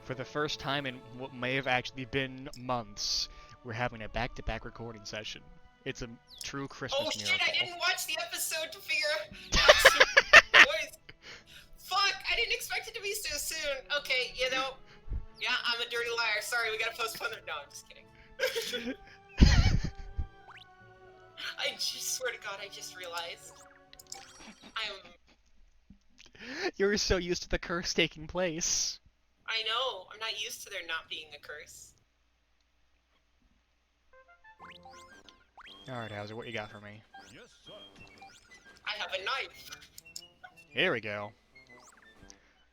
For the first time in what may have actually been months, we're having a back-to-back recording session. It's a true Oh Christmas shit, miracle. I didn't watch the episode to figure out some voice. Fuck, I didn't expect it to be so soon. Okay, you know, yeah, I'm a dirty liar. Sorry, we gotta postpone it. No, I'm just kidding. I just swear to God, I just realized. You're so used to the curse taking place. I know, I'm not used to there not being a curse. Alright, Hauser, what you got for me? Yes, sir. I have a knife. Here we go.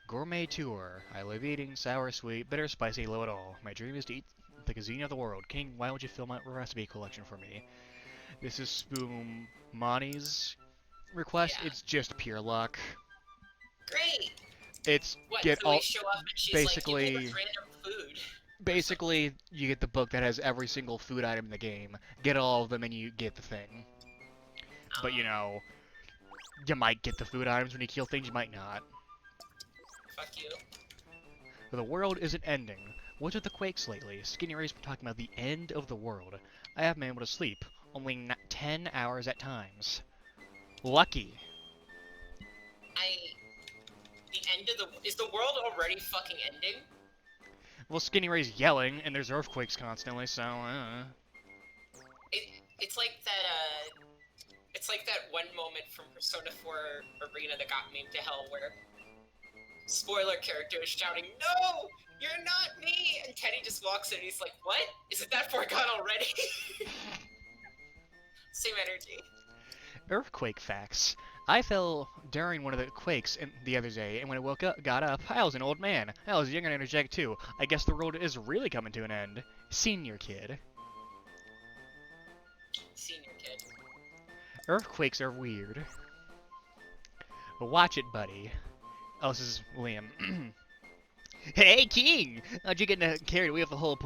Gourmet tour. I love eating sour, sweet, bitter, spicy, low it all. My dream is to eat the cuisine of the world. King, why don't you fill my recipe collection for me? This is Spoon Monty's request. Yeah. It's just pure luck. Great. It's What, get so all we show up and she's basically like, give me this random food. basically you get the book that has every single food item in the game. Get all of them and you get the thing. But you know, you might get the food items when you kill things, you might not. Fuck you. The world isn't ending. What's with the quakes lately? Skinny Ray's been talking about the end of the world. I haven't been able to sleep. Only 10 hours at times. Lucky. The end of the... Is the world already fucking ending? Well, Skinny Ray's yelling, and there's earthquakes constantly, so, It's like that, It's like that one moment from Persona 4 Arena that got me to hell where... Spoiler character is shouting, "No! You're not me!" And Teddy just walks in and he's like, "What? Is it that far gone already?" Same energy. Earthquake facts. I fell during one of the quakes the other day, and when I got up, I was an old man. I was young and energetic too. I guess the world is really coming to an end. Senior kid. Senior kid. Earthquakes are weird. Watch it, buddy. Oh, this is Liam. Hey, King! How'd you get carried away with the whole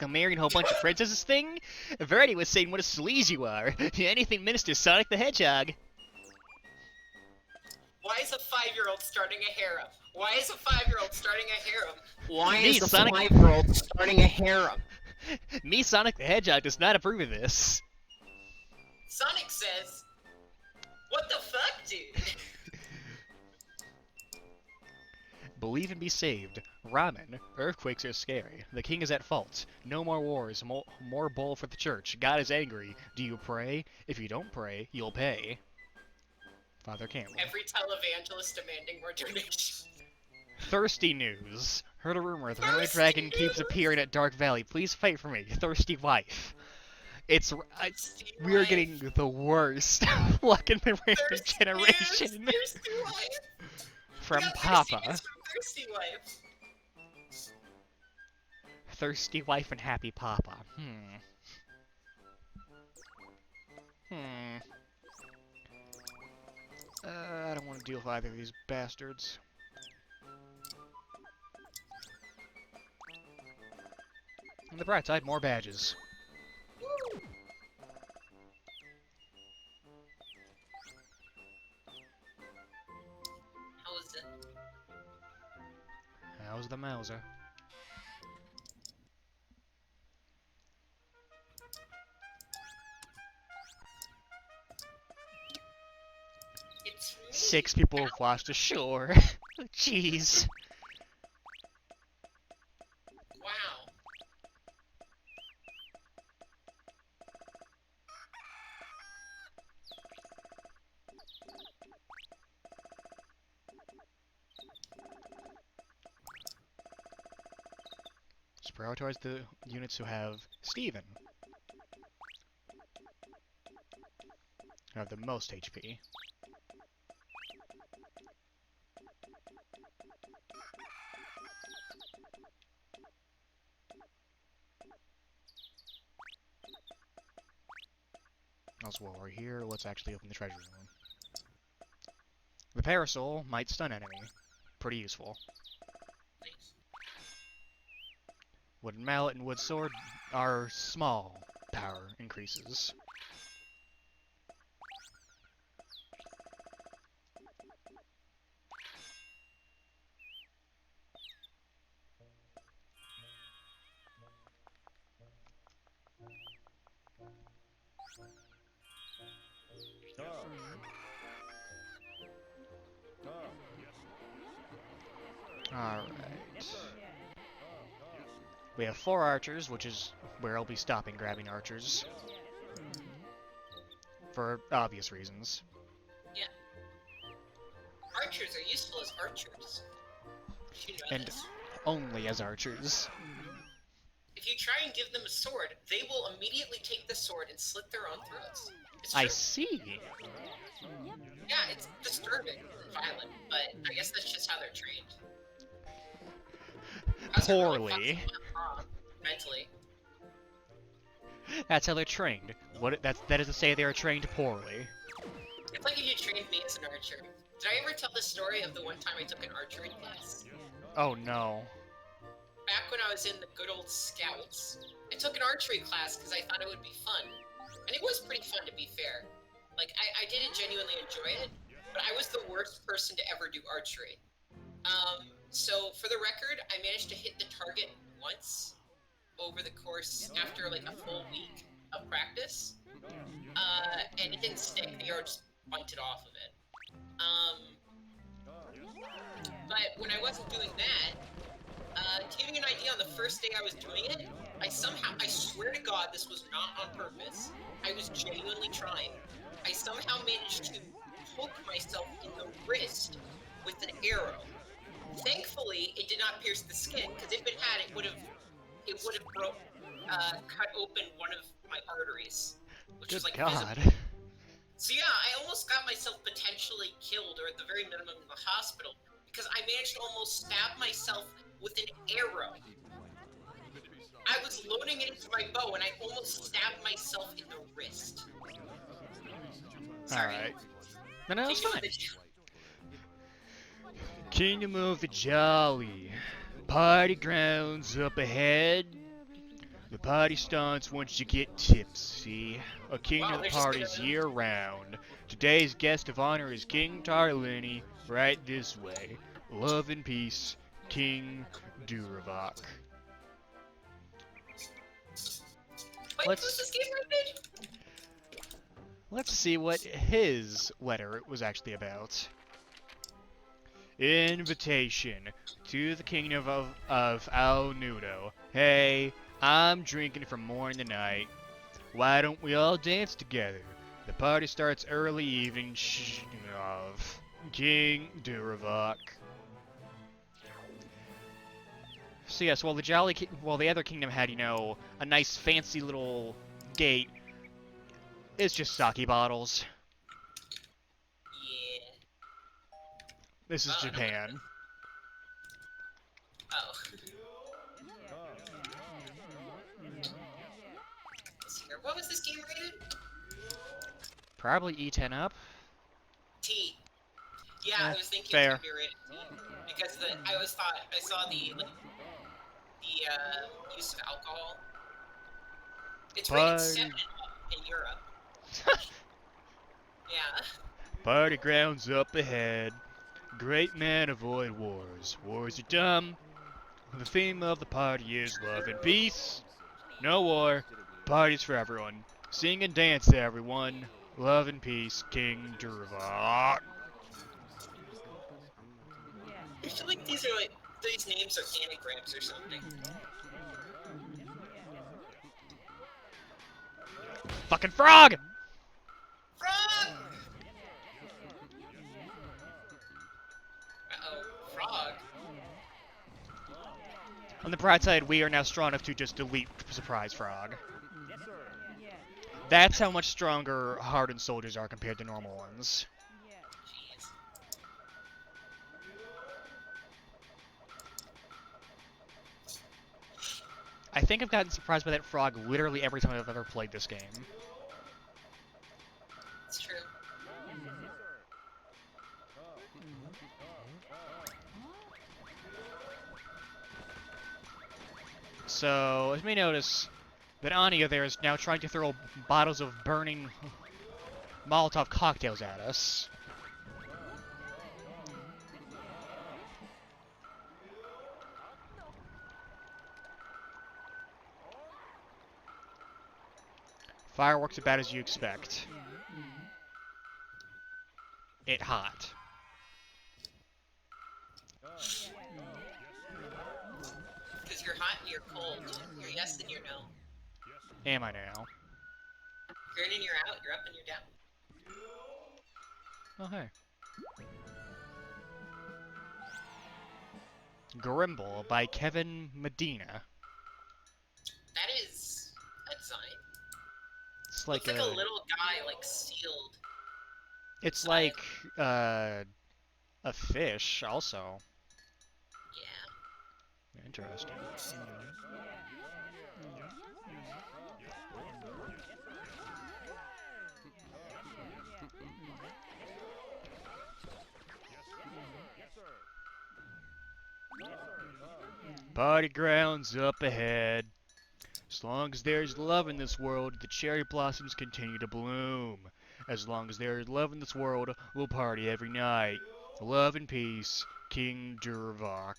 marrying a whole bunch of princesses thing? Verity was saying what a sleaze you are. Anything Minister Sonic the Hedgehog. Why is a 5-year-old starting a harem? Why is a 5-year-old starting a harem? Why Me, is a Sonic- 5-year-old starting a harem? Me, Sonic the Hedgehog, does not approve of this. Sonic says, "What the fuck, dude?" Believe and be saved. Ramen. Earthquakes are scary. The king is at fault. No more wars. More bowl for the church. God is angry. Do you pray? If you don't pray, you'll pay. Father Campbell. Every televangelist demanding more donations. Thirsty news. Heard a rumor the Red Thirsty Dragon keeps news. appearing at Dark Valley. Please fight for me. Thirsty wife. Thirsty We are wife. getting the worst luck in the random Thirsty generation. news. Thirsty wife. From We got Papa. Thirsty news from Thirsty wife. Thirsty wife and happy Papa. I don't want to deal with either of these bastards. On the bright side, more badges. How is it? How's the Mauser? It's me. 6 people have washed ashore. Jeez. Wow. Just prioritize the units who have Steven. Who have the most HP. Also, while we're here, let's actually open the treasure room. The parasol might stun enemy. Pretty useful. Thanks. Wooden mallet and wood sword are small power increases. Alright. We have 4 archers, which is where I'll be stopping grabbing archers. For obvious reasons. Yeah. Archers are useful as archers. You know And this. only as archers. If you try and give them a sword, they will immediately take the sword and slit their own throats. It's I true. see. Yeah, it's disturbing and violent, but I guess that's just how they're trained. How's it really Poorly. fucking wrong, mentally? That's how they're trained. That is to say they are trained poorly. It's like if you trained me as an archer. Did I ever tell the story of the one time I took an archery class? Oh no. Back when I was in the good old Scouts, I took an archery class because I thought it would be fun. And it was pretty fun, to be fair. Like, I didn't genuinely enjoy it, but I was the worst person to ever do archery. So for the record, I managed to hit the target once over the course after like a full week of practice. And it didn't stick. The arrow just bunted off of it. But when I wasn't doing that, to give you an idea, on the first day I was doing it, I swear to God, this was not on purpose. I was genuinely trying. I somehow managed to poke myself in the wrist with an arrow. Thankfully, it did not pierce the skin, because if it had, it would have cut open one of my arteries, which Good was like God. visible. So yeah, I almost got myself potentially killed, or at the very minimum in the hospital, because I managed to almost stab myself with an arrow. I was loading it into my bow, and I almost stabbed myself in the wrist. Sorry. Alright. No, it's Kingdom of fine. the- Kingdom of the Jolly. Party grounds up ahead. The party starts once you get tipsy. A king Wow, of the they're just parties gonna- year round. Today's guest of honor is King Tarliny. Right this way. Love and peace, King Duravok. Wait, Let's- what's this game rated? Let's see what his letter was actually about. Invitation to the kingdom of Al Nudo. Hey, I'm drinking from morning to night. Why don't we all dance together? The party starts early evening of King Duravok. So yes, while the other kingdom had, a nice fancy little gate, it's just sake bottles. Yeah. This is Oh, no. Japan. Oh. Let's see here. What was this game rated? Probably E10 up. T. Yeah, I was thinking fair. it's gonna be rated T because I always thought I saw the use of alcohol. It's rated 7 and up in Europe. Yeah. Party grounds up ahead. Great men avoid wars. Wars are dumb. The theme of the party is love and peace. No war. Parties for everyone. Sing and dance, everyone. Love and peace, King Durvok. I feel like these names are anagrams or something. Fucking frog! Frog! Uh-oh, frog. On the bright side, we are now strong enough to just delete Surprise Frog. That's how much stronger hardened soldiers are compared to normal ones. Jeez. I think I've gotten surprised by that frog literally every time I've ever played this game. It's true. So, as you may notice, that Anya there is now trying to throw bottles of burning Molotov cocktails at us. Fireworks about as you expect. It hot. you're cold. You're yes and you're no. Am I now? You're in and you're out. You're up and you're down. Oh, hey. Grimble by Kevin Medina. That is a design. It's Looks like like a little guy, like, sealed. It's inside. like, a fish, also. Yeah. Interesting. Party grounds up ahead. As long as there's love in this world, the cherry blossoms continue to bloom. As long as there is love in this world, we'll party every night. Love and peace, King Durvok.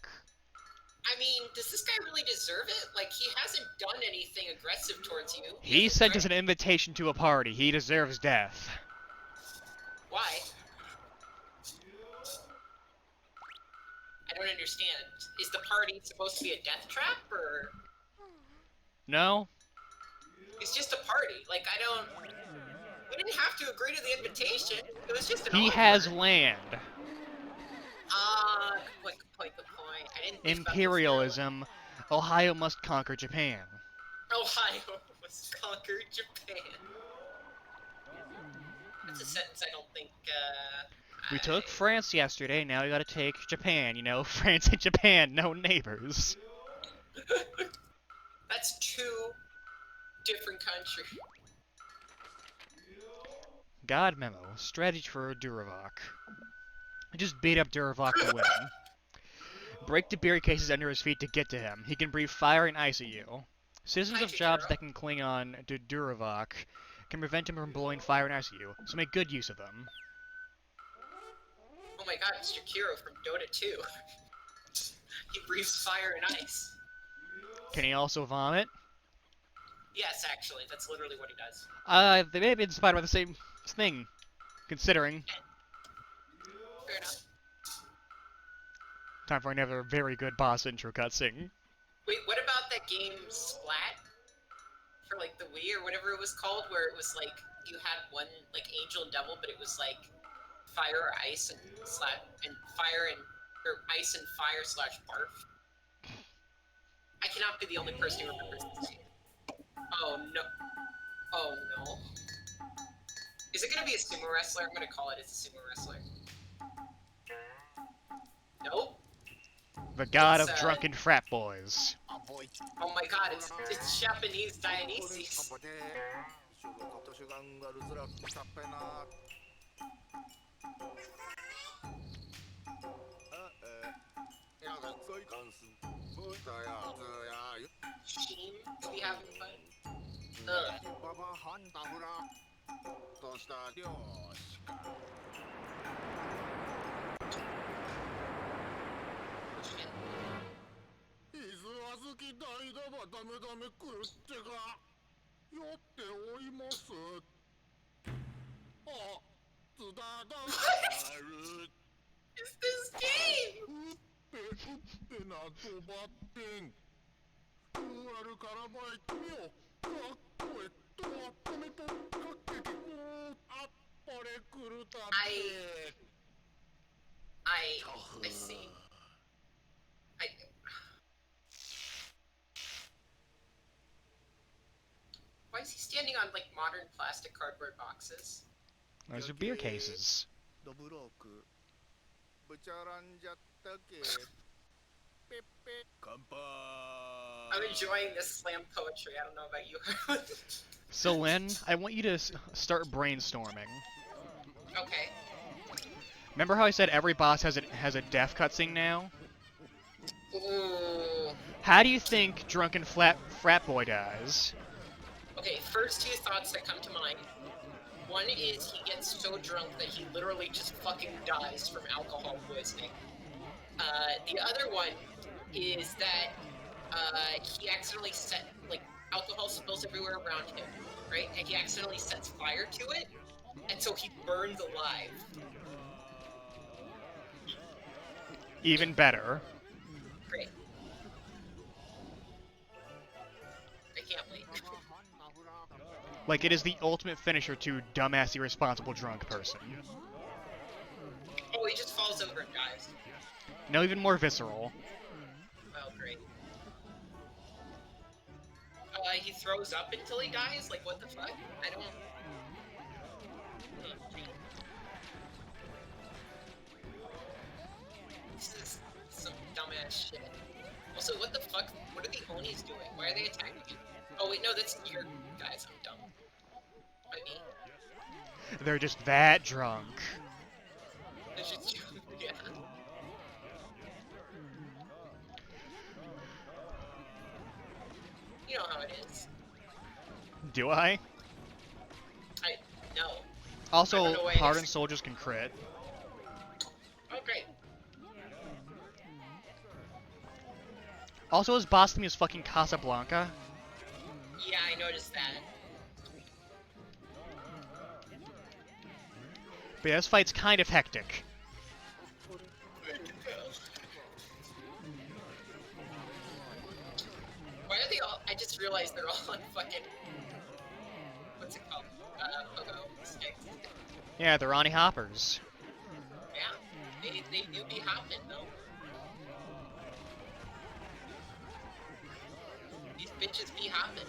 I mean, does this guy really deserve it? Like, he hasn't done anything aggressive towards you. He sent us an invitation to a party. He deserves death. Why? I don't understand. Is the party supposed to be a death trap, or...? No? It's just a party. Like, I don't... We didn't have to agree to the invitation. It was just an He offer. has land. Good point, good point, good point. I didn't think Imperialism. Ohio must conquer Japan. Ohio must conquer Japan. That's a sentence I don't think, We took France yesterday, now we gotta take Japan, you know? France and Japan, no neighbors. That's two different countries. God memo. Strategy for Durvok. Just beat up Durvok to win. Break the beer cases under his feet to get to him. He can breathe fire and ice at you. Citizens of jobs that can cling on to Durvok can prevent him from blowing fire and ice at you, so make good use of them. Oh my god, Mr. Kiro from Dota 2. He breathes fire and ice. Can he also vomit? Yes, actually, that's literally what he does. They may have been inspired by the same thing, considering. Fair enough. Time for another very good boss intro cutscene. Wait, what about that game Splat? For, like, the Wii or whatever it was called, where it was, like, you had one, like, angel and devil, but it was, like, fire, ice, and ice and fire slash barf. I cannot be the only person who remembers this game. Oh, no. Oh, no. Is it gonna be a sumo wrestler? I'm gonna call it it's a sumo wrestler. Nope. The god of drunken frat boys. Oh my god, it's Japanese Dionysus. Sheen to be having fun. Ugh. Shit. 伊豆小豆代打はダメダメ来るってか酔っておりますあ津田だる Is this game? うっぺうっぺなとばってんあるからばいてみよかっこえっと止めとかけてもうあっぱれ来るたって I see. Why is he standing on, like, modern plastic cardboard boxes? Those are beer cases. ドブロークぶちゃらんじゃったけペッペ乾杯 I'm enjoying this slam poetry. I don't know about you. So, Lynn, I want you to start brainstorming. Okay. Remember how I said every boss has a death cutscene now? Ooh. How do you think drunken frat boy dies? Okay, first two thoughts that come to mind. One is he gets so drunk that he literally just fucking dies from alcohol poisoning. The other one is that he accidentally alcohol spills everywhere around him, right? And he accidentally sets fire to it, and so he burns alive. Even better. Great. Like, it is the ultimate finisher to dumbass, irresponsible, drunk person. Oh, he just falls over and dies. No, even more visceral. Oh, great. He throws up until he dies? Like, what the fuck? I don't... This is some dumbass shit. Also, what the fuck? What are the Onis doing? Why are they attacking you? Oh, wait, no, that's your guys. I'm dumb. I mean, They're just that drunk. it's just... yeah. You know how it is. Do I? No. I Also, don't know why hardened soldiers can crit. Oh, great. Also, his boss theme is fucking Casablanca. Yeah, I noticed that. But yeah, this fight's kind of hectic. Why are they all... I just realized they're all on fucking... What's it called? Pogo sticks. Yeah, they're Ronnie Hoppers. Yeah. They do be hopping, though. These bitches be hopping.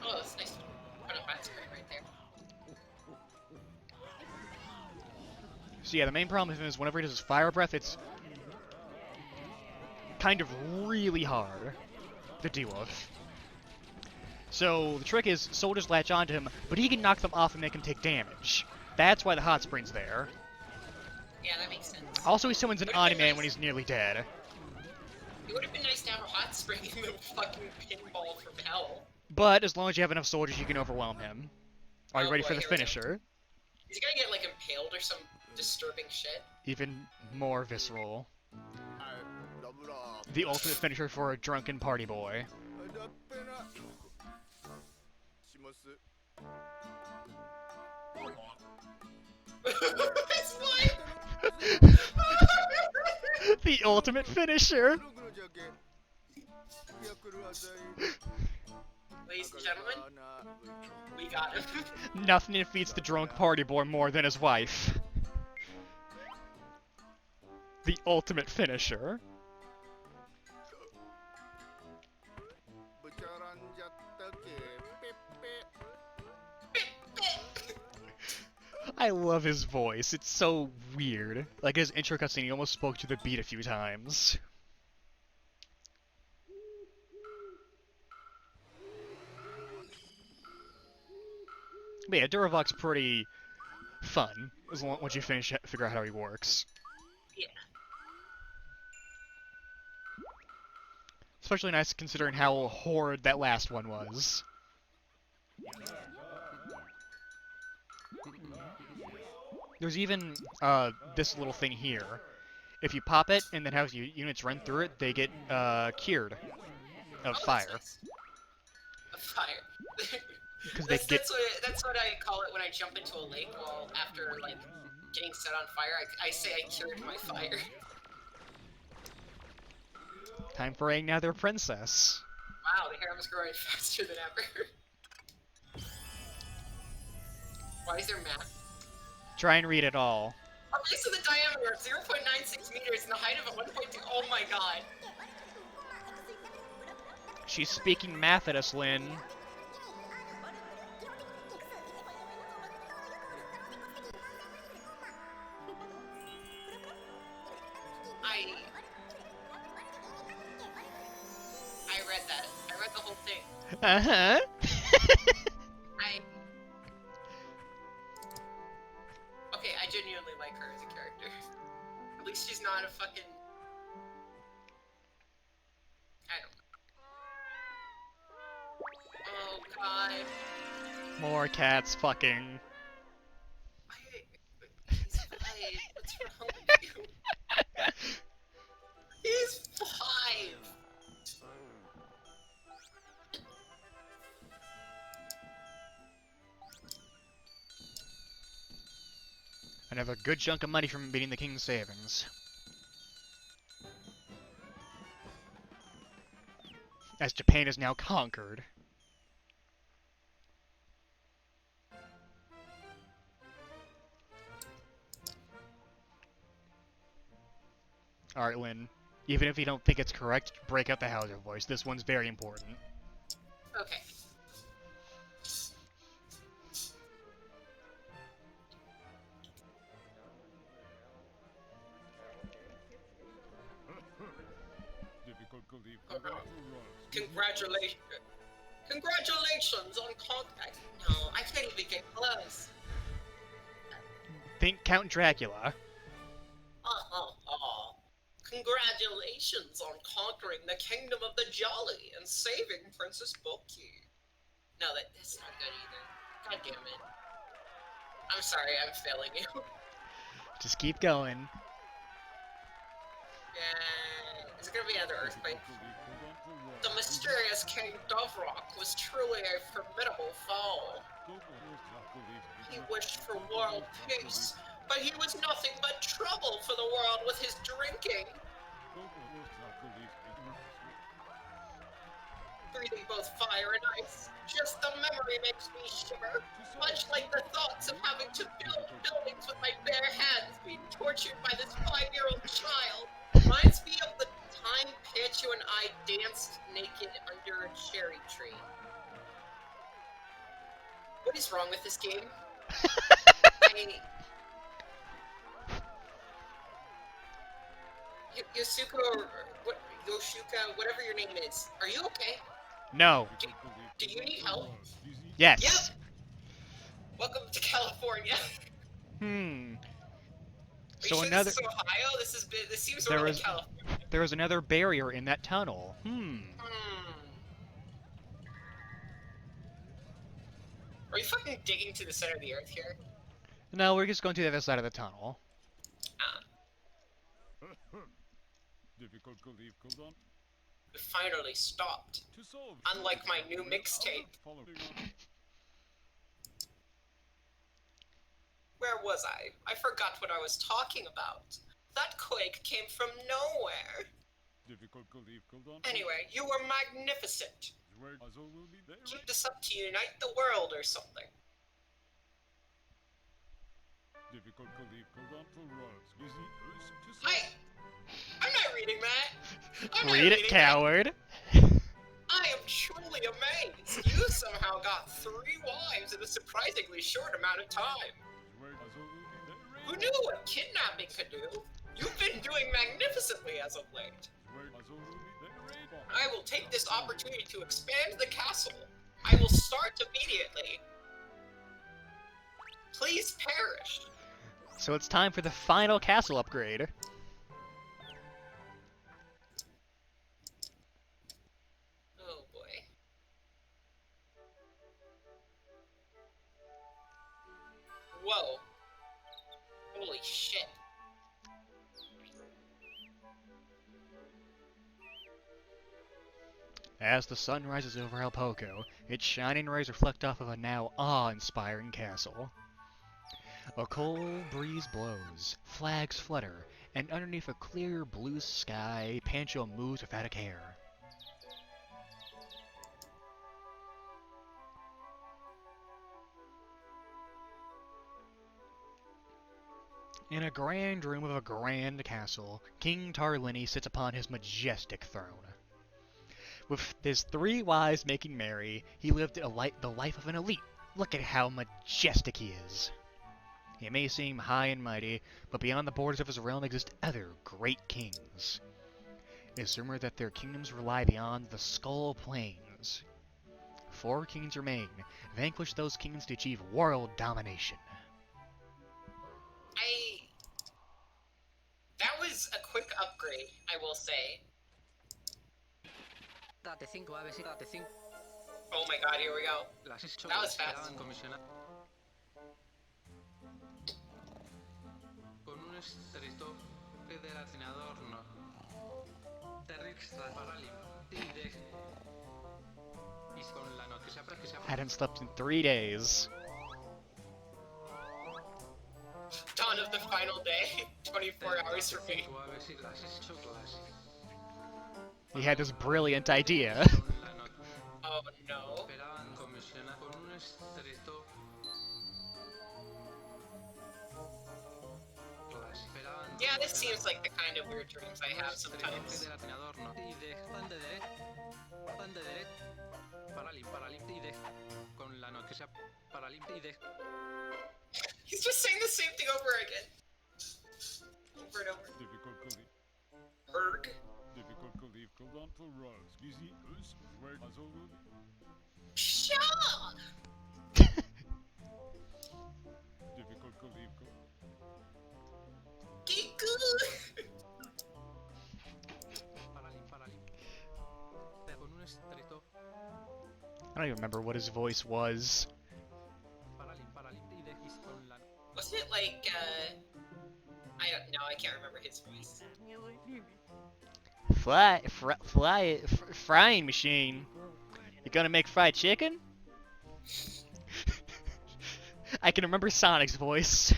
Oh, that's nice. Put a hot spray right there. So yeah, the main problem with him is whenever he does his fire breath, it's kind of really hard to deal with. So the trick is soldiers latch onto him, but he can knock them off and make them take damage. That's why the hot spring's there. Yeah, that makes sense. Also, he summons an Would've Oni been Man nice. when he's nearly dead. It would have been nice to have a hot spring in the fucking pinball from hell. But as long as you have enough soldiers, you can overwhelm him. Are you Oh ready boy, for the here we go. finisher? Is he gonna get, like, impaled or some disturbing shit? Even more visceral. はいダブラー The ultimate finisher for a drunken party boy. だっぺなします His wife! The ultimate finisher! ぐるぐるじゃけやくるあざい Ladies and gentlemen, we got him. Nothing defeats the drunk party boy more than his wife. The ultimate finisher. ぶちゃらんじゃったけペッペ I love his voice. It's so weird. Like his intro cutscene, he almost spoke to the beat a few times. But yeah, Duravok's pretty fun as long once you figure out how he works. Yeah. Especially nice considering how horrid that last one was. There's even this little thing here. If you pop it and then have units run through it, they get cured of Oh, fire. that's nice. Of fire. Because they get That's what I call it when I jump into a lake. Well, after like getting set on fire, I say I cured my fire. time for another princess. Wow, the harem's growing faster than ever. Why is there math? Try and read it all. Okay, so the diameter of 0.96 meters and the height of 1.2. Oh my god. She's speaking math at us, Lynn. I read that. I read the whole thing. Uh-huh. Okay, I genuinely like her as a character. At least she's not a fucking... I don't know. Oh god. More cats fucking. He's 5. What's wrong with you? He's 5! Another good chunk of money from beating the king's savings. As Japan is now conquered. Alright, Lynn. Even if you don't think it's correct, break out the Hauser voice. This one's very important. Okay. Congratulations. Congratulations on contact. No, I can't even get close. Think Count Dracula. Congratulations on conquering the kingdom of the Jolly and saving Princess Bulky. No, that's not good either. God damn it. I'm sorry, I'm failing you. Just keep going. Is it gonna be another earthquake? The mysterious King Dovrock was truly a formidable foe. He wished for world peace, but he was nothing but trouble for the world with his drinking. Breathing both fire and ice, just the memory makes me shiver. Much like the thoughts of having to build buildings with my bare hands, being tortured by this 5-year-old child. Reminds me of the time Pichu and I danced naked under a cherry tree. What is wrong with this game? Yoshuka, whatever your name is, are you okay? No. Do you need help? Yes. Yep. Welcome to California. Are you So sure another. this is Ohio? This seems really California. There was another barrier in that tunnel. Are you fucking digging to the center of the earth here? No, we're just going to the other side of the tunnel. We finally stopped. Unlike my new mixtape. Where was I? I forgot what I was talking about. That quake came from nowhere. Anyway, you were magnificent. Keep this up to unite the world or something. I'm not reading that. Read it, coward. I am truly amazed. You somehow got 3 wives in a surprisingly short amount of time. Who knew what kidnapping could do? You've been doing magnificently as of late. I will take this opportunity to expand the castle. I will start immediately. Please perish. So it's time for the final castle upgrade. Oh boy. Whoa. Holy shit. As the sun rises over El Poco, its shining rays reflect off of a now awe-inspiring castle. A cold breeze blows, flags flutter, and underneath a clear blue sky, Pancho moves without a care. In a grand room of a grand castle, King Tarliny sits upon his majestic throne. With his 3 wives making merry, he lived the life of an elite. Look at how majestic he is. He may seem high and mighty, but beyond the borders of his realm exist other great kings. It is rumored that their kingdoms lie beyond the Skull Plains. 4 kings remain. Vanquish those kings to achieve world domination. That was a quick upgrade, I will say. Oh my god, here we go. That was fast. Hadn't slept in 3 days. Dawn of 24 hours for me. He had this brilliant idea. Oh no. Yeah, this seems like the kind of weird dreams I have sometimes. He's just saying the same thing over again. Over and over. Difficult Khalif. Erg. Difficult Khalif. Colonto Rose. Gizi Us. Where Azolu. Shaw! Difficult Khalif. Giku! I don't even remember what his voice was. Wasn't it like, I don't know, I can't remember his voice. Frying machine. You gonna make fried chicken? I can remember Sonic's voice.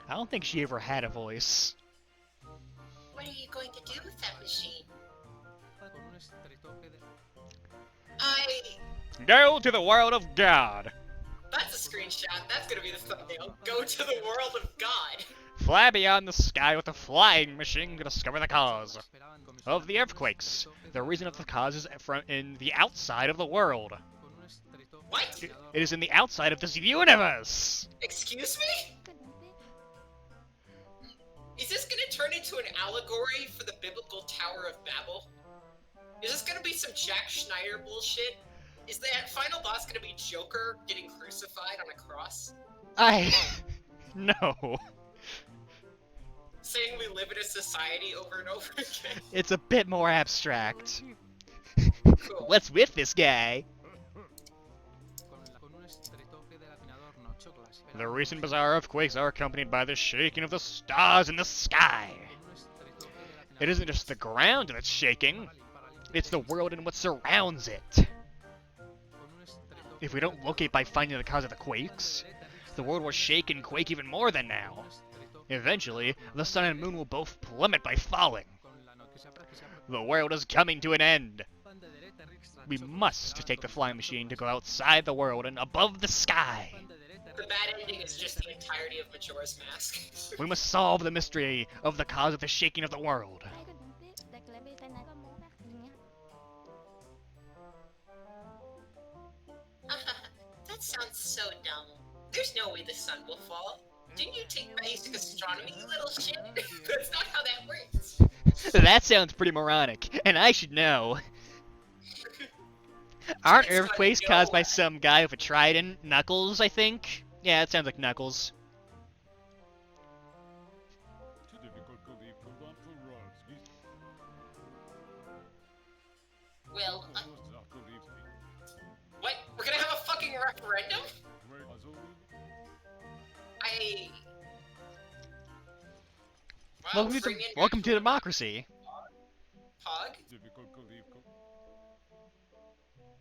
I don't think she ever had a voice. What are you going to do with that machine? Go to the world of God. That's a screenshot. That's gonna be the thumbnail. Go to the world of God. Fly beyond the sky with a flying machine to discover the cause of the earthquakes. The reason of the cause is in the outside of the world. What? It is in the outside of this universe. Excuse me? Is this gonna turn into an allegory for the biblical Tower of Babel? Is this gonna be some Jack Schneider bullshit? Is that final boss gonna be Joker getting crucified on a cross? No. Saying we live in a society over and over again? It's a bit more abstract. Cool. What's with this guy? The recent bizarre earthquakes are accompanied by the shaking of the stars in the sky. It isn't just the ground that's shaking, it's the world and what surrounds it. If we don't locate by finding the cause of the quakes, the world will shake and quake even more than now. Eventually, the sun and moon will both plummet by falling. The world is coming to an end. We must take the flying machine to go outside the world and above the sky. The bad ending is just the entirety of Majora's Mask. We must solve the mystery of the cause of the shaking of the world. That sounds so dumb. There's no way the sun will fall. Didn't you take basic astronomy, you little shit? That's not how that works. That sounds pretty moronic, and I should know. Aren't It's earthquakes gonna caused go by some guy with a trident? Knuckles, I think? Yeah, it sounds like Knuckles. Difficult Khalif. Colonto Rose. Gizi Well, Khalif. what? We're gonna have a fucking referendum? Where Azolu. Wow, bring in Welcome to democracy. Pog? Difficult Khalif.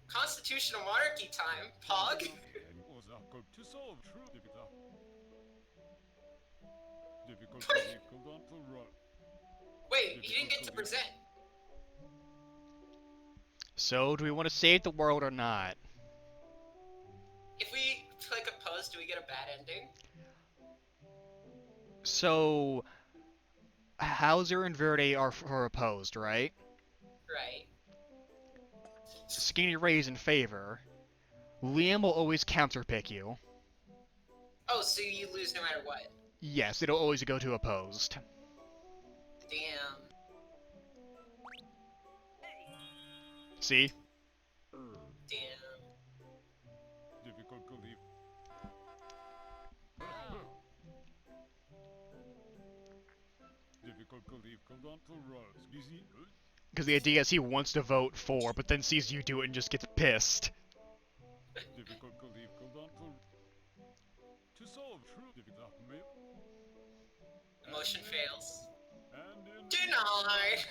Constitutional monarchy time, Pog? To solve true difficult Khalif. Colonto Rose. Wait, he didn't get to present. So, do we want to save the world or not? If we click oppose, do we get a bad ending? So, Hauser and Verde are opposed, right? Right. Skinny Ray's in favor. Liam will always counterpick you. Oh, so you lose no matter what. Yes, it'll always go to opposed. Damn. See? Damn. Difficult Khalif. Difficult Khalif. Colonto Rose. Gizi Us. Because the idea is he wants to vote for, but then sees you do it and just gets pissed. Difficult Khalif. Colonto. To solve true difficult. The motion fails. And in Denied!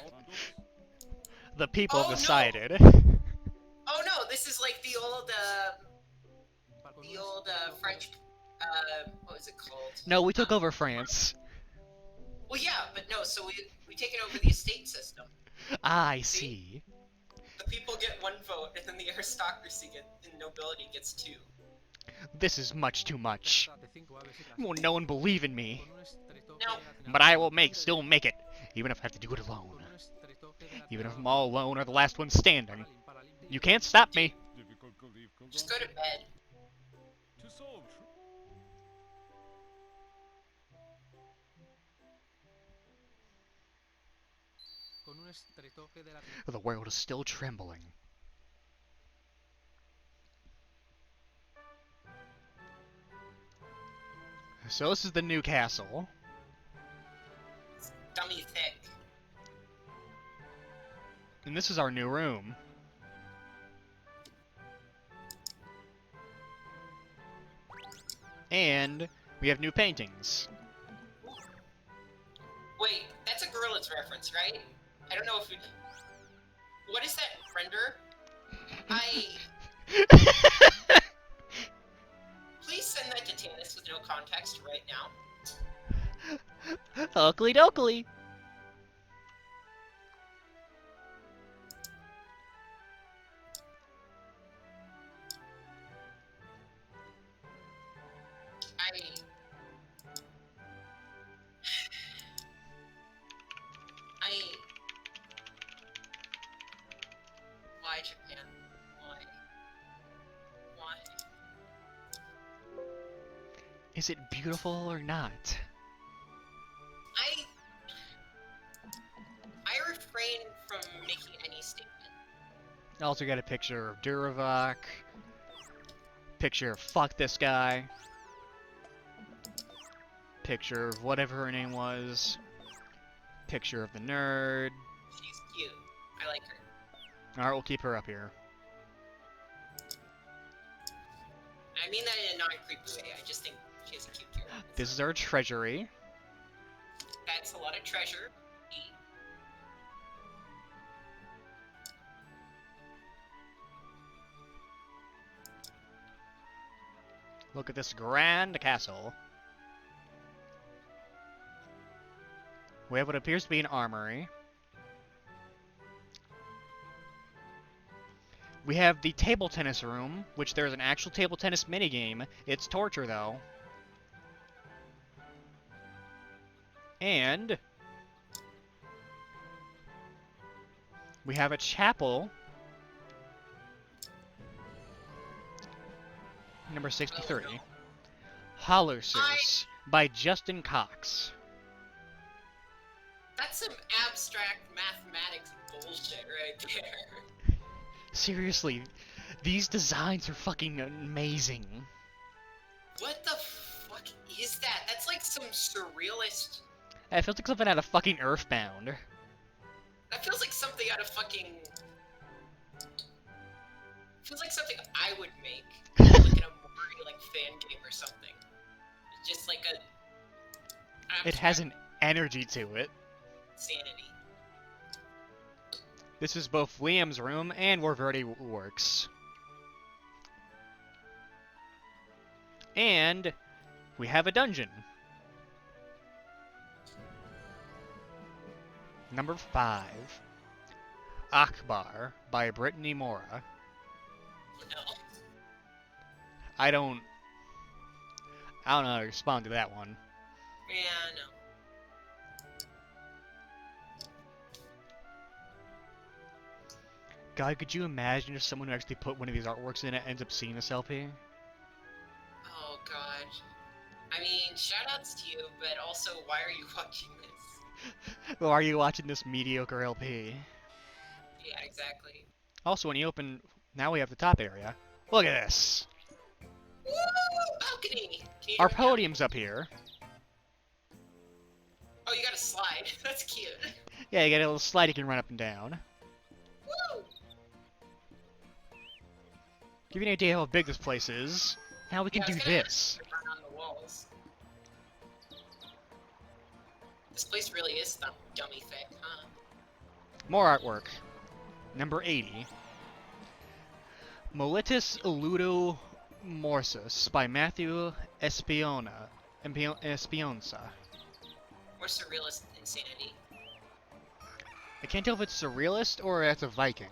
The people Oh, have no. decided. Oh no, this is like the old French what was it called? No, we took over France. Well, yeah, but no. So we taken over the estate system. I See? see. The people get 1 vote, and then the aristocracy and nobility gets 2. This is much too much. Won't no one believe in me? Now, But I will still make it, even if I have to do it alone. Even if I'm all alone or the last one standing. You can't stop me. just go to bed. To solve The world is still trembling. So this is the new castle. Dummy thick. And this is our new room. And we have new paintings. Wait, that's a Gorillaz reference, right? I don't know if we... What is that, render? Please send that to Tannis with no context right now. Oakley dokley. Why Japan? Why? Is it beautiful or not? I refrain from making any statement. Also got a picture of Duravok. Picture of fuck this guy. Picture of whatever her name was. Picture of the nerd. She's cute. I like her. Alright, we'll keep her up here. I mean that in a non-creepy way. I just think she has a cute character. This is our treasury. That's a lot of treasure. Look at this grand castle. We have what appears to be an armory. We have the table tennis room, which there's an actual table tennis minigame. It's torture, though. And we have a chapel. Number 63. Oh, no. Hollosis by Justin Cox. That's some abstract mathematics bullshit right there. Seriously, these designs are fucking amazing. What the fuck is that? That's like some surrealist... It feels like something out of fucking Earthbound. That feels like something out of fucking... Feels like something I would make. Like in a Mori, like, fan game or something. It's just like a... It has an energy to it. Sanity. This is both Liam's room and where Verdi works. And we have a dungeon. Number 5. Akbar by Brittany Mora. No. I don't know how to respond to that one. Yeah, no. God, could you imagine if someone who actually put one of these artworks in it ends up seeing this LP? Oh god. I mean, shoutouts to you, but also, why are you watching this? Well, are you watching this mediocre LP? Yeah, exactly. Also, when you open... Now we have the top area. Look at this! Woo! Balcony! Can you Our turn me up? podium's up here. Oh, you got a slide. That's cute. Yeah, you got a little slide you can run up and down. Woo! Give you an idea how big this place is. Now we can Yeah, I do was gonna this. run on the walls. This place really is dummy thick, huh? More artwork. Number 80. Molitus Eludo Morsus by Matthew Espiona. Espionza. More surrealist insanity. I can't tell if it's surrealist or it's a Viking.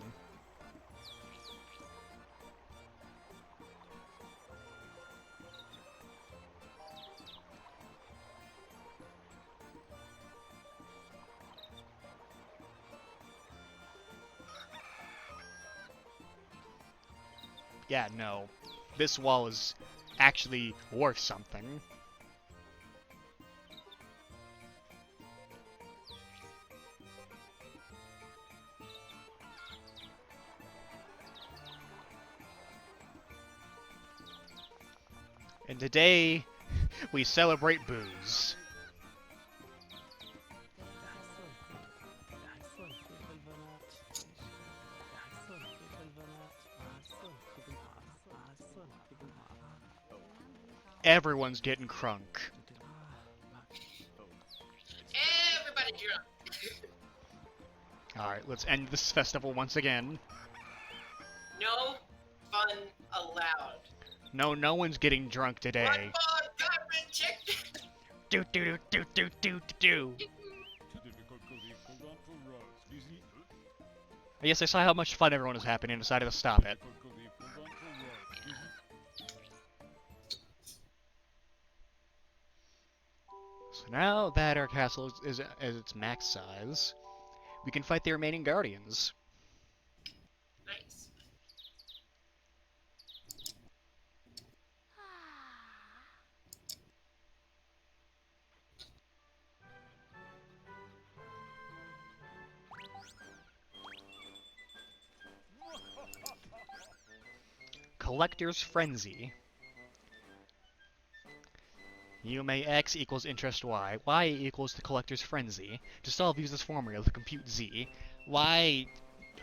Yeah, no. This wall is actually worth something. And today, we celebrate booze. Everyone's getting crunk. Everybody drunk. Alright, let's end this festival once again. No fun allowed. No one's getting drunk today. One more government check. Do do do do do do do. Yes, I saw how much fun everyone was having and decided to stop it. So now that our castle is at its max size, we can fight the remaining guardians. Nice. Collector's Frenzy. You may x equals interest y equals the Collector's Frenzy. To solve, use this formula to compute z. Y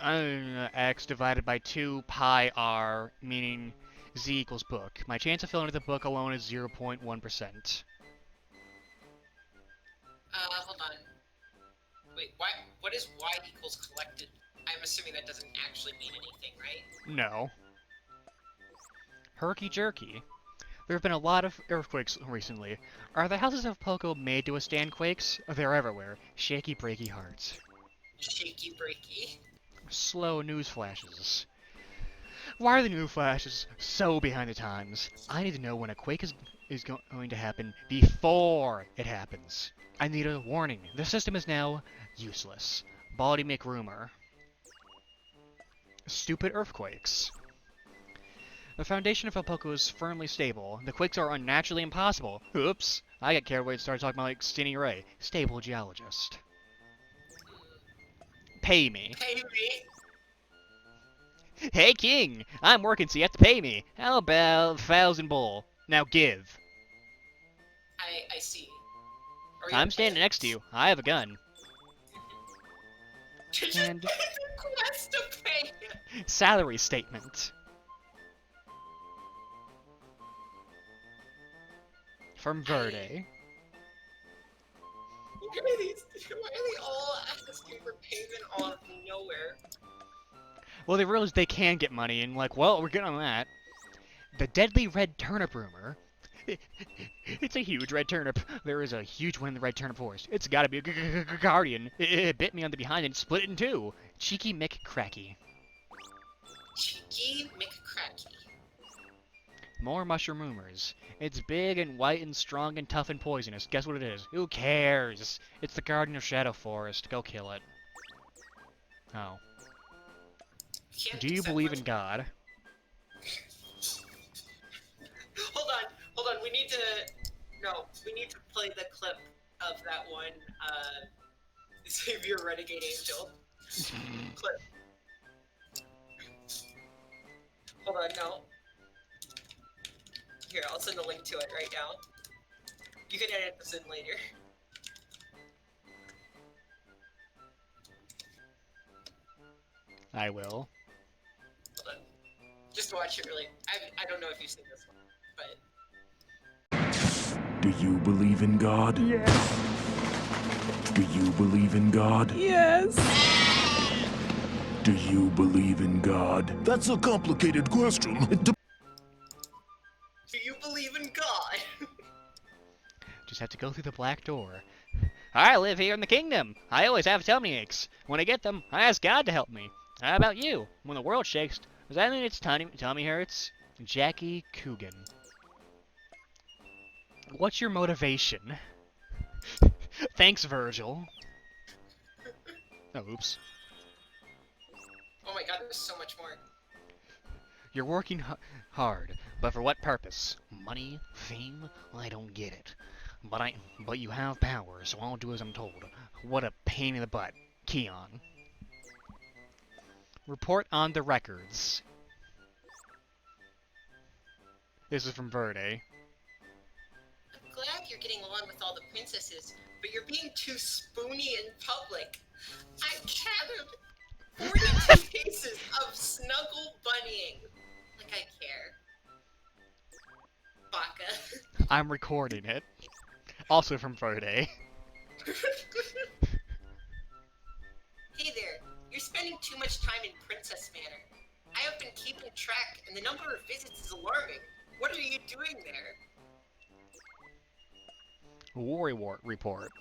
x divided by 2 pi r, meaning z equals book. My chance of filling the book alone is 0.1%. Hold on. Wait, why? What is y equals collected? I'm assuming that doesn't actually mean anything, right? No. Herky jerky. There have been a lot of earthquakes recently. Are the houses of Poco made to withstand quakes? They're everywhere. Shaky breaky hearts. Shaky breaky. Slow news flashes. Why are the news flashes so behind the times? I need to know when a quake is going to happen before it happens. I need a warning. The system is now useless. Baldy McRumor. Stupid earthquakes. The foundation of Poco is firmly stable. The quakes are unnaturally impossible. Oops. I got carried away and started talking about like Stinny Ray. Stable geologist. Pay me. Pay me. Hey King! I'm working so you have to pay me. How about 1,000 bull? Now give. I see. Are we I'm standing next to you. I have a gun. Did you And- get the quest to pay? Salary statement. From Verde. Why are they all asking for payment out of nowhere? Well, they realize they can get money, and like, well, we're good on that. The deadly red turnip rumor. It's a huge red turnip. There is a huge one in the red turnip forest. It's gotta be a guardian. It bit me on the behind and split it in two. Cheeky McCracky. Cheeky McCracky. More mushroom rumors. It's big and white and strong and tough and poisonous. Guess what it is? Who cares? It's the guardian of Shadow Forest. Go kill it. Oh. Can't Do you accept believe much- in God? Hold on, we need to... No, we need to play the clip of that one, Savior Renegade Angel clip. Hold on, no. Here, I'll send a link to it right now. You can edit this in later. I will. Hold on. Just watch it really. I don't know if you've seen this one, but... Do you believe in God? Yes. Do you believe in God? Yes. Do you believe in God? That's a complicated question. Do you believe in God? Go through the black door. I live here in the kingdom. I always have tummy aches. When I get them, I ask God to help me. How about you? When the world shakes, does that mean it's tummy hurts? Jackie Coogan. What's your motivation? Thanks, Virgil. Oh, oops. Oh my god, there's so much more. You're working hard, but for what purpose? Money? Fame? I don't get it. But you have power, so I'll do as I'm told. What a pain in the butt. Keon. Report on the records. This is from Verde. I'm glad you're getting along with all the princesses, but you're being too spoony in public. I gathered 42 cases of snuggle bunnying. Like I care. Baka. I'm recording it. Also from Verde. Hey there, you're spending too much time in Princess Manor. I have been keeping track, and the number of visits is alarming. What are you doing there? Worry report.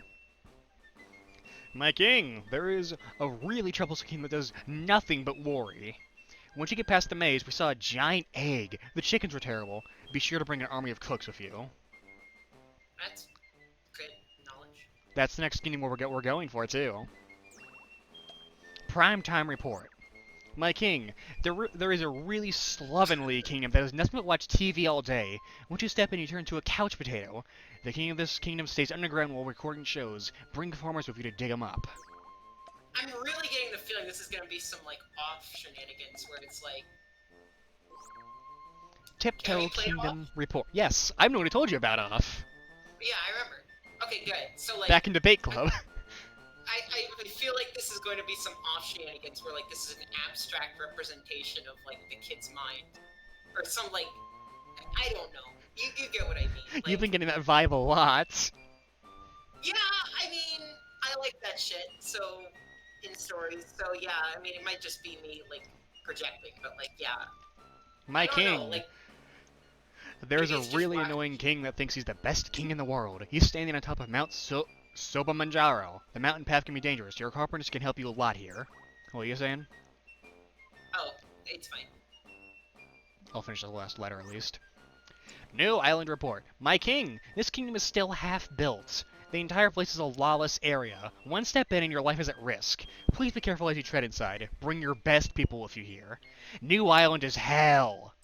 My king, there is a really troublesome king that does nothing but worry. Once you get past the maze, we saw a giant egg. The chickens were terrible. Be sure to bring an army of cooks with you. That's good knowledge. That's the next kingdom we're going for, too. Prime time report. My king, there is a really slovenly kingdom that does nothing but watch TV all day. Once you step in, you turn into a couch potato. The king of this kingdom stays underground while recording shows. Bring farmers with you to dig them up. I'm really getting the feeling this is gonna be some, like, off shenanigans where it's like... Tiptoe Kingdom report. Yes, I'm the one who told you about off. Yeah, I remember. Okay, good. So, like... Back in debate club. I feel like this is going to be some off shenanigans where, like, this is an abstract representation of, like, the kid's mind. Or some, like... I don't know. You get what I mean. Like, You've been getting that vibe a lot. yeah, I mean, I like that shit, so... in stories, so yeah, I mean, it might just be me, like, projecting, but, like, yeah. My king. Know, like, there's maybe a it's just really why- annoying king that thinks he's the best king in the world. He's standing on top of Mount Sobamanjaro. The mountain path can be dangerous. Your carpenters can help you a lot here. What are you saying? Oh, it's fine. I'll finish the last letter at least. New island report. My king, this kingdom is still half built. The entire place is a lawless area. One step in and your life is at risk. Please be careful as you tread inside. Bring your best people with you here. New island is hell.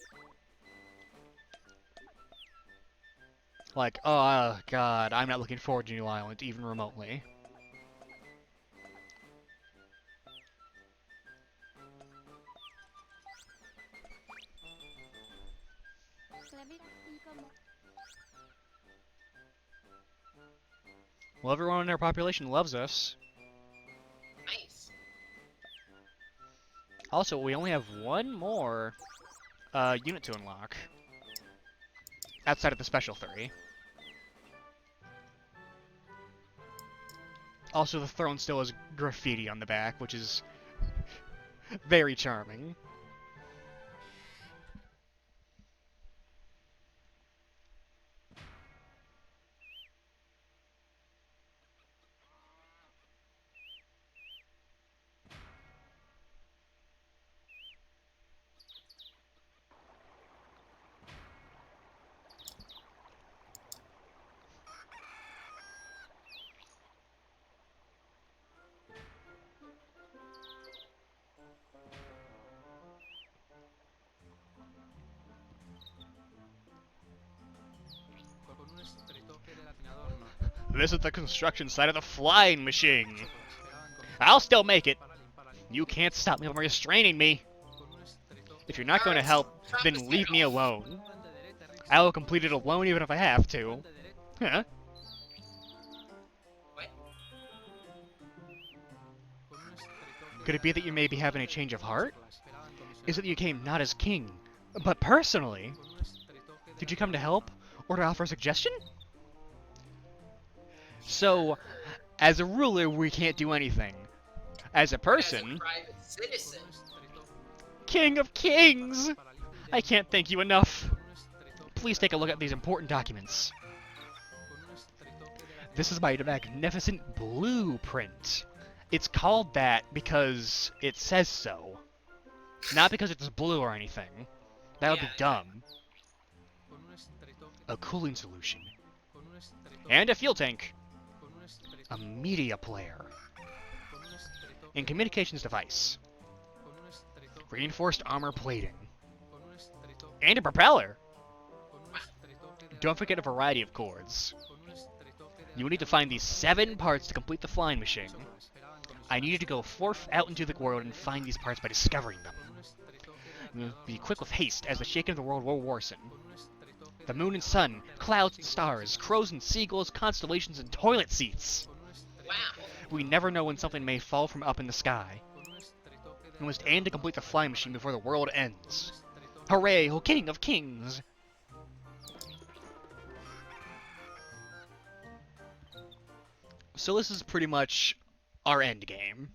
Like, oh god, I'm not looking forward to New Island, even remotely. Well, everyone in their population loves us. Nice. Also, we only have one more unit to unlock. Outside of the special 3. Also, the throne still has graffiti on the back, which is very charming. This is the construction site of the flying machine. I'll still make it. You can't stop me from restraining me. If you're not going to help, then leave me alone. I will complete it alone even if I have to. Huh? What? Could it be that you may be having a change of heart? Is it that you came not as king, but personally? Did you come to help, or to offer a suggestion? So, as a ruler, we can't do anything. As a person, As a private citizen. King of Kings! I can't thank you enough. Please take a look at these important documents. This is my magnificent blueprint. It's called that because it says so. Not because it's blue or anything. That would be Yeah, dumb. A cooling solution. And a fuel tank. A media player. And communications device. Reinforced armor plating. And a propeller. Don't forget a variety of cords. You will need to find these 7 parts to complete the flying machine. I need you to go forth out into the world and find these parts by discovering them. You will be quick with haste as the shaking of the world will worsen. The moon and sun, clouds and stars, crows and seagulls, constellations and toilet seats. wow. We never know when something may fall from up in the sky. We must aim to complete the flying machine before the world ends. Hooray, O King of Kings! So this is pretty much our end game.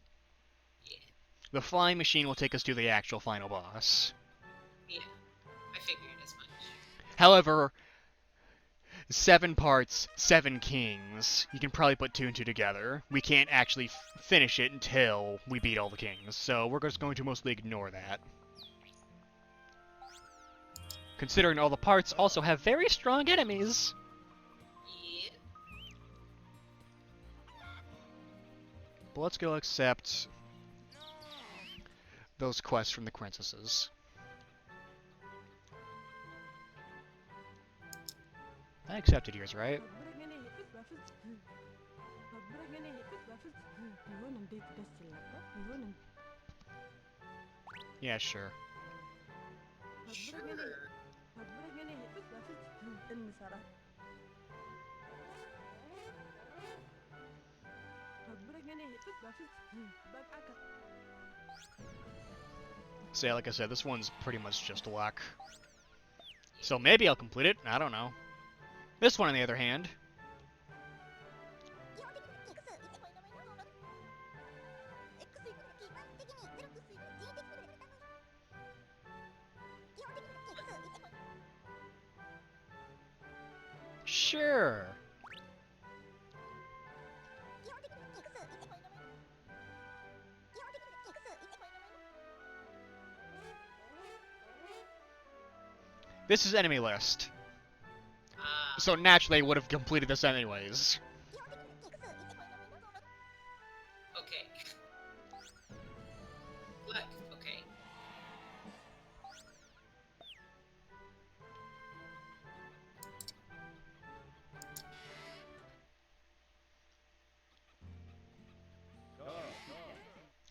Yeah, The flying machine will take us to the actual final boss. yeah. I figured as much. However, 7 parts, 7 kings. You can probably put 2 and 2 together. We can't actually finish it until we beat all the kings, so we're just going to mostly ignore that. Considering all the parts also have very strong enemies. Yeah. But let's go accept those quests from the princesses. I accepted yours, right? Yeah, sure. Sure. So yeah, like I said, this one's pretty much just luck. So maybe I'll complete it, I don't know. This one, on the other hand, sure. This is enemy list. So naturally I would have completed this anyways. Okay. Look, okay.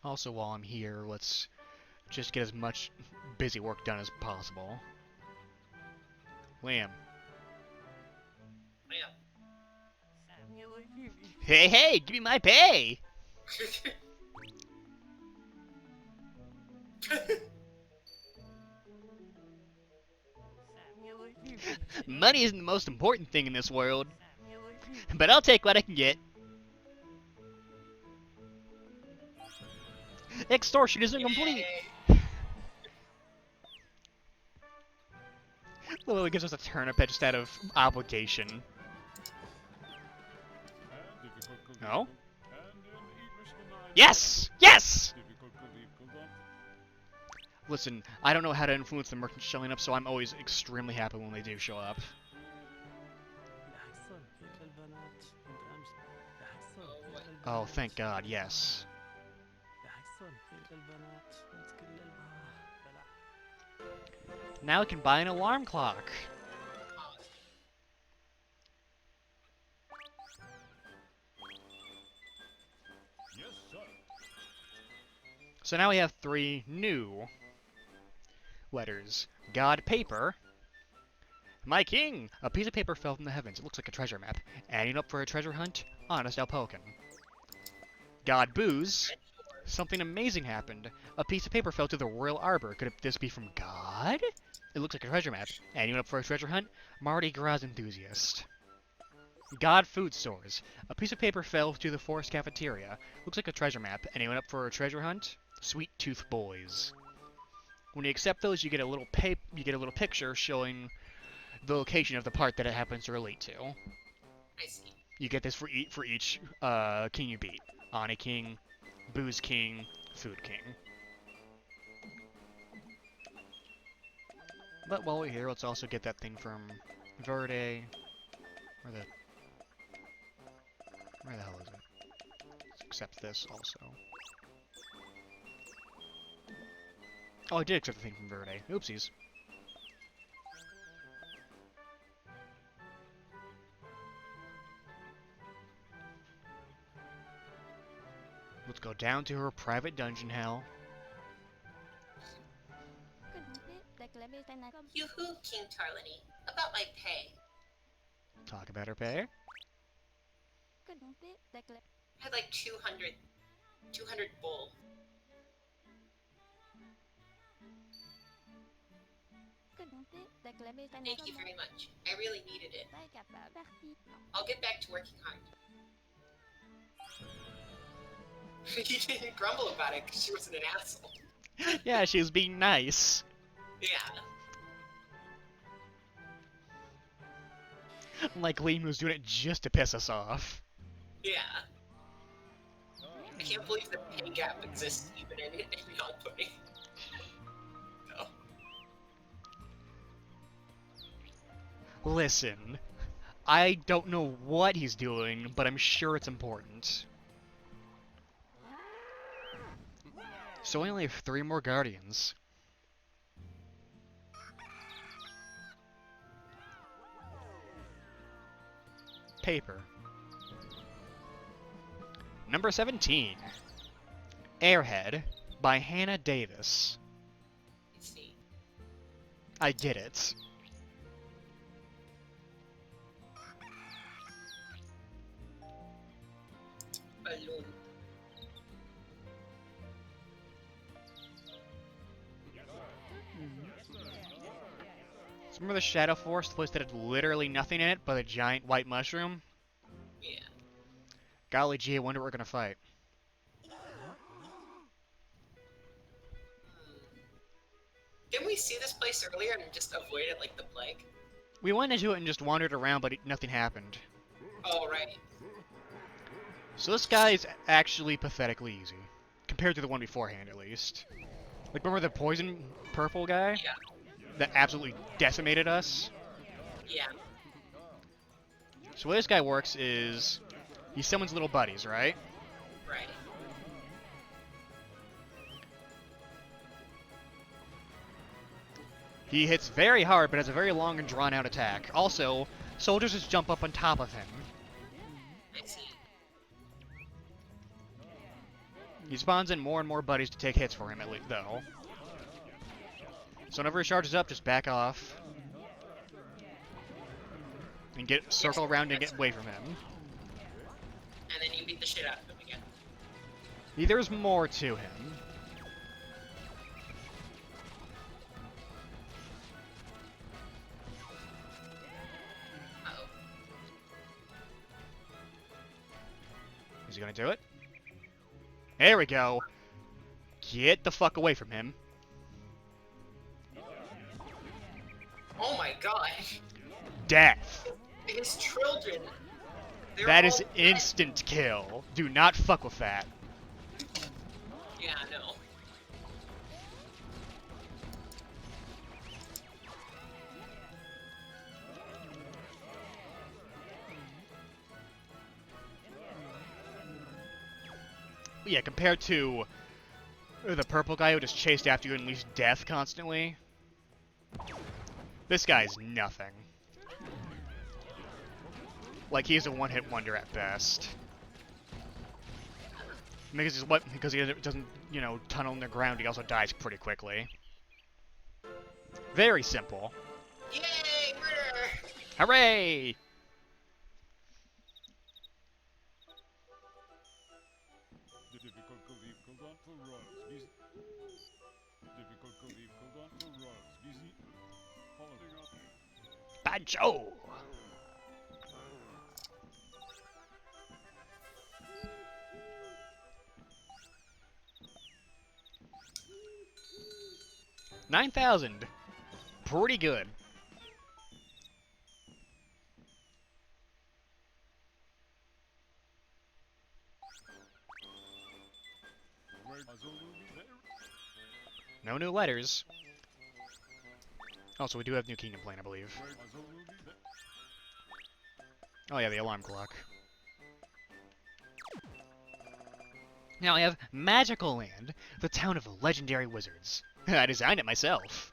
Also, while I'm here, let's just get as much busy work done as possible. Liam. Yeah. Hey, hey, give me my pay! Money isn't the most important thing in this world, but I'll take what I can get. Extortion isn't complete. Yay. Literally gives us a turnip just out of obligation. No? Yes! Yes! Listen, I don't know how to influence the merchants showing up, so I'm always extremely happy when they do show up. Oh, thank God, yes. Now I can buy an alarm clock. So now we have 3 new letters. God paper. My king! A piece of paper fell from the heavens. It looks like a treasure map. Adding up for a treasure hunt? Honest Alpokin. God booze. Something amazing happened. A piece of paper fell to the royal arbor. Could this be from God? It looks like a treasure map. Anyone up for a treasure hunt? Mardi Gras enthusiast. God food stores. A piece of paper fell to the forest cafeteria. Looks like a treasure map. Anyone up for a treasure hunt? Sweet Tooth Boys. When you accept those, you get a little picture showing the location of the part that it happens to relate to. I see. You get this for each king you beat. Ani King, Booze King, Food King. But while we're here, let's also get that thing from Verde. Where the hell is it? Let's accept this also. Oh, I did accept the thing from Verde. Oopsies. Let's go down to her private dungeon hell. Yoo-hoo, King Tarliny. About my pay. Talk about her pay. I'd like 200 bull. Thank you very much. I really needed it. I'll get back to working hard. He didn't grumble about it because she wasn't an asshole. Yeah, she was being nice. Yeah. Like Liam was doing it just to piss us off. Yeah. I can't believe the pay gap exists even in outputting. No. Listen, I don't know what he's doing, but I'm sure it's important. So we only have 3 more Guardians. Paper. Number 17. Airhead by Hannah Davis. Let's see. I get it. Balloon. So remember the Shadow Force place that had literally nothing in it but a giant white mushroom? Yeah. Golly gee, I wonder what we're gonna fight. Didn't we see this place earlier and just avoid it like the plague? We went into it and just wandered around, but nothing happened. Oh, right. So this guy is actually pathetically easy. Compared to the one beforehand, at least. Like, remember the poison purple guy? Yeah. That absolutely decimated us? Yeah. So the way this guy works is... he summons little buddies, right? Right. He hits very hard, but has a very long and drawn-out attack. Also, soldiers just jump up on top of him. I see. He spawns in more and more buddies to take hits for him, at least, though. So whenever he charges up, just back off. And circle around and get away from him. And then you beat the shit out of him again. There's more to him. Uh-oh. Is he gonna do it? There we go. Get the fuck away from him. Oh my gosh. Death. His children. They're That all is dead. instant kill. Do not fuck with that. Yeah, no. Yeah, compared to the purple guy who just chased after you and unleashed death constantly. This guy's nothing. Like, he's a one-hit wonder at best. Because he doesn't, you know, tunnel in the ground, he also dies pretty quickly. Very simple. Yay, murder! Hooray! Difficult Khalif cooldown for runs. Busy. Difficult Khalif cooldown for runs. Busy. Holding up. Banjo! $9,000. Pretty good. No new letters. Also, we do have New Kingdom Plan, I believe. Oh yeah, the alarm clock. Now I have Magical Land, the town of legendary wizards. I designed it myself.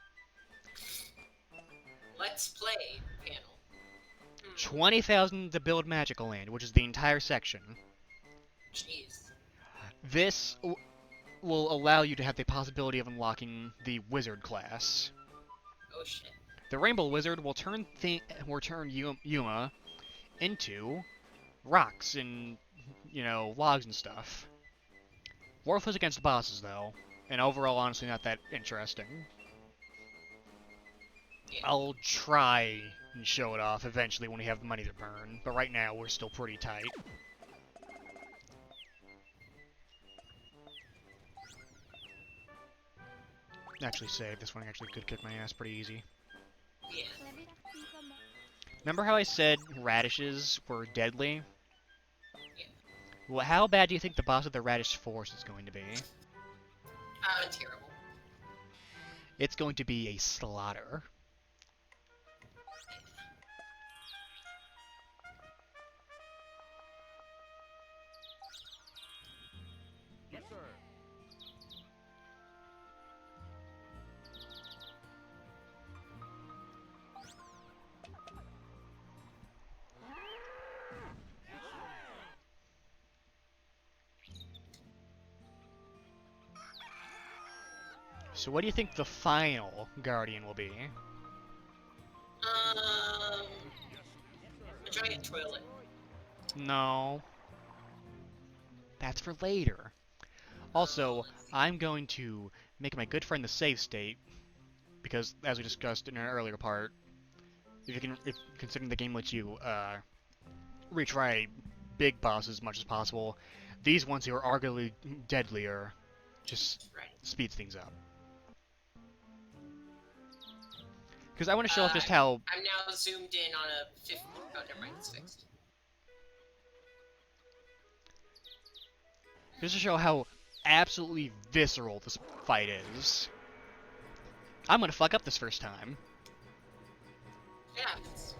Let's play panel. 20,000 to build Magical Land, which is the entire section. Jeez. This will allow you to have the possibility of unlocking the Wizard class. Oh shit. The Rainbow Wizard will turn Yuma into rocks and, you know, logs and stuff. Worthless against bosses, though, and overall, honestly, not that interesting. Yeah. I'll try and show it off eventually when we have money to burn, but right now we're still pretty tight. Actually save, this one actually could kick my ass pretty easy. Yeah. Remember how I said radishes were deadly? Yeah. Well, how bad do you think the boss of the Radish Force is going to be? Terrible. It's going to be a slaughter. Yes, sir. So what do you think the final Guardian will be? A giant toilet. No. That's for later. Also, I'm going to make my good friend the save state, because, as we discussed in an earlier part, if considering the game lets you retry big bosses as much as possible, these ones who are arguably deadlier just Right. speeds things up. Because I want to show off just how... I'm now zoomed in on a 50... Oh, never mind, it's fixed. Just to show how absolutely visceral this fight is. I'm gonna fuck up this first time. It happens.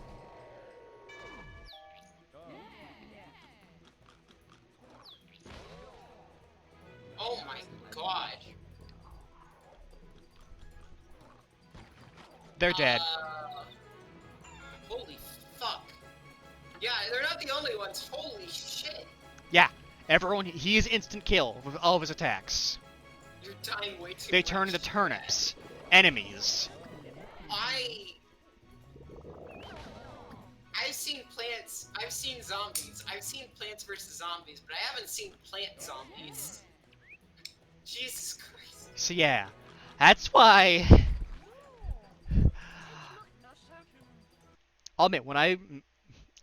Oh my god. They're dead. Holy fuck. Yeah, they're not the only ones. Holy shit. Yeah, everyone, he is instant kill with all of his attacks. You're dying way too They much. turn into turnips. Enemies. I've seen plants, I've seen zombies, I've seen Plants vs. Zombies, but I haven't seen plant zombies. Jesus Christ. So yeah, that's why... I'll admit, when I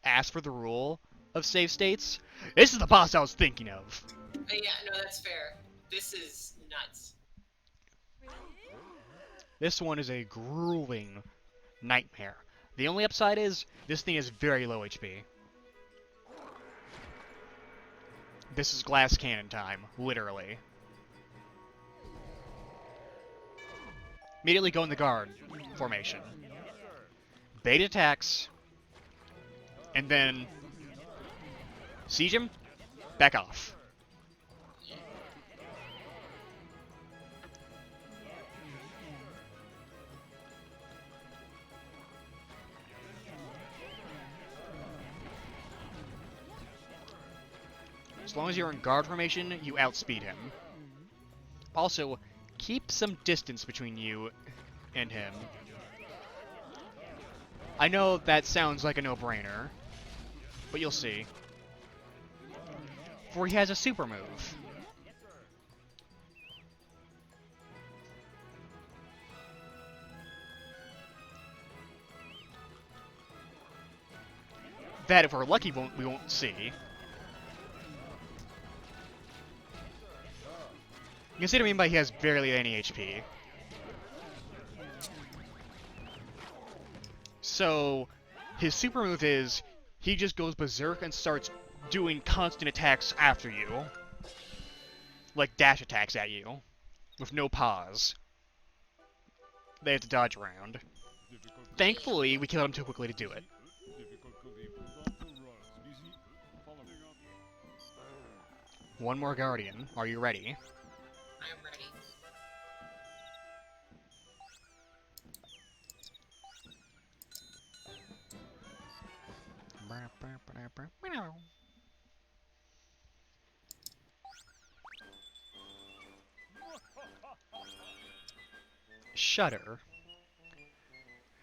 asked for the rule of save states, this is the boss I was thinking of. Yeah, no, that's fair. This is nuts. This one is a grueling nightmare. The only upside is, this thing is very low HP. This is glass cannon time, literally. Immediately go in the guard formation. Bait attacks, and then siege him, back off. As long as you're in guard formation, you outspeed him. Also, keep some distance between you and him. I know that sounds like a no-brainer, but you'll see. For he has a super move. That, if we're lucky, we won't see. Considering by he has barely any HP. So, his super move is, he just goes berserk and starts doing constant attacks after you. like, dash attacks at you with no pause. They have to dodge around. Thankfully, we killed him too quickly to do it. One more Guardian. Are you ready? I'm ready. Shudder.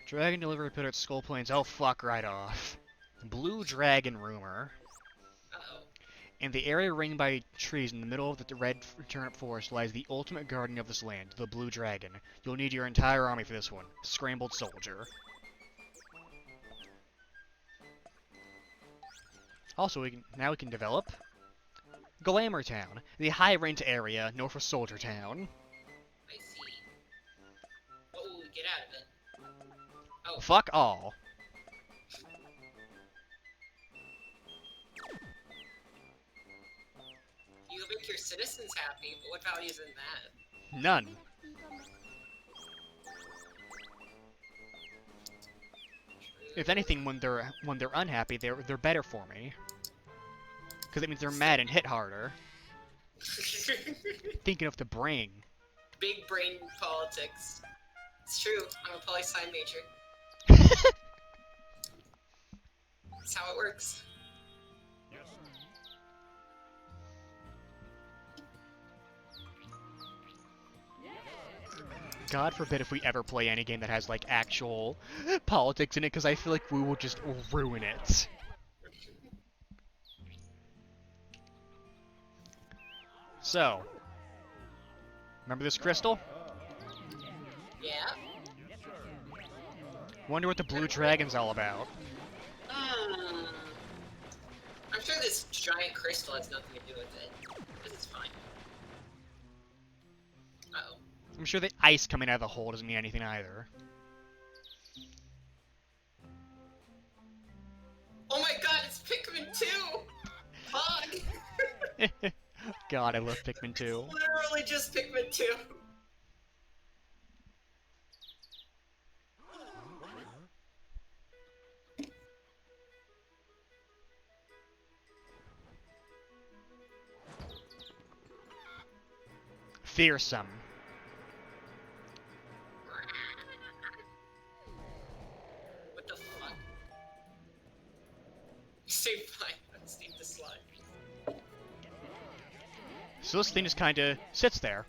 Dragon delivery put at Skull Plains. Oh, fuck right off. Blue Dragon Rumor. Uh-oh. In the area ringed by trees in the middle of the red turnip forest lies the ultimate guardian of this land, the Blue Dragon. You'll need your entire army for this one. Scrambled Soldier. Also, now we can develop Glamour Town, the high rent area north of Soldier Town. I see. What will we get out of it? Oh. Fuck all. You make your citizens happy, but what value is in that? None. If anything, when they're unhappy, they're better for me. Because it means they're mad and hit harder. Thinking of the brain. Big brain politics. It's true. I'm a poli-sci major. That's how it works. God forbid if we ever play any game that has, like, actual politics in it, because I feel like we will just ruin it. So, remember this crystal? Yeah? Wonder what the Blue Dragon's all about. I'm sure this giant crystal has nothing to do with it. But it's fine. Uh-oh. I'm sure the ice coming out of the hole doesn't mean anything either. Oh my god, it's Pikmin 2! Fuck! God, I love Pikmin 2. It's literally just Pikmin 2. Fearsome. What the fuck? Stay fine. Let's leave the slide. So this thing just kinda sits there.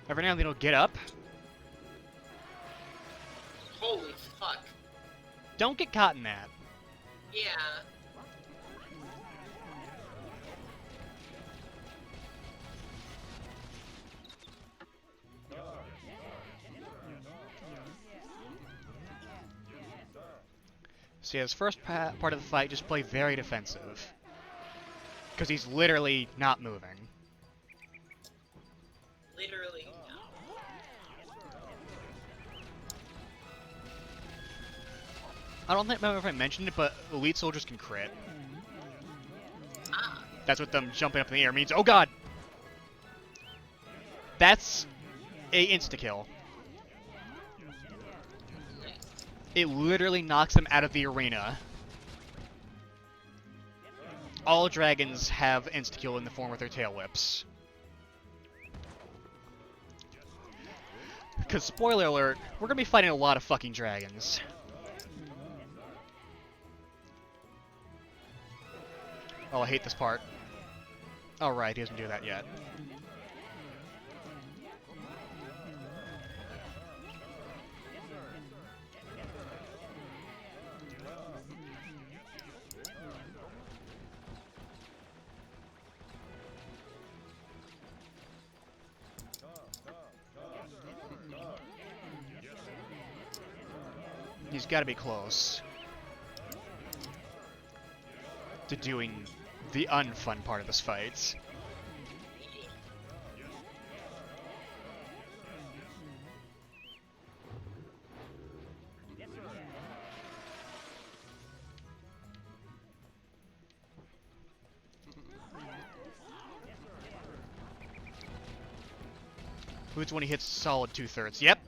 Every now and then it'll get up. Holy fuck. Don't get caught in that. Yeah. So yeah, this first part of the fight, just play very defensive. Because he's literally not moving. Literally, no. I don't remember if I mentioned it, but elite soldiers can crit. Ah. That's what them jumping up in the air means. Oh god! That's a insta-kill. Nice. It literally knocks them out of the arena. All dragons have insta-kill in the form of their tail whips. Because, spoiler alert, we're gonna be fighting a lot of fucking dragons. Oh, I hate this part. Oh, right, he doesn't do that yet. He's got to be close to doing the unfun part of this fight. Boots when he hits solid 2/3. Yep.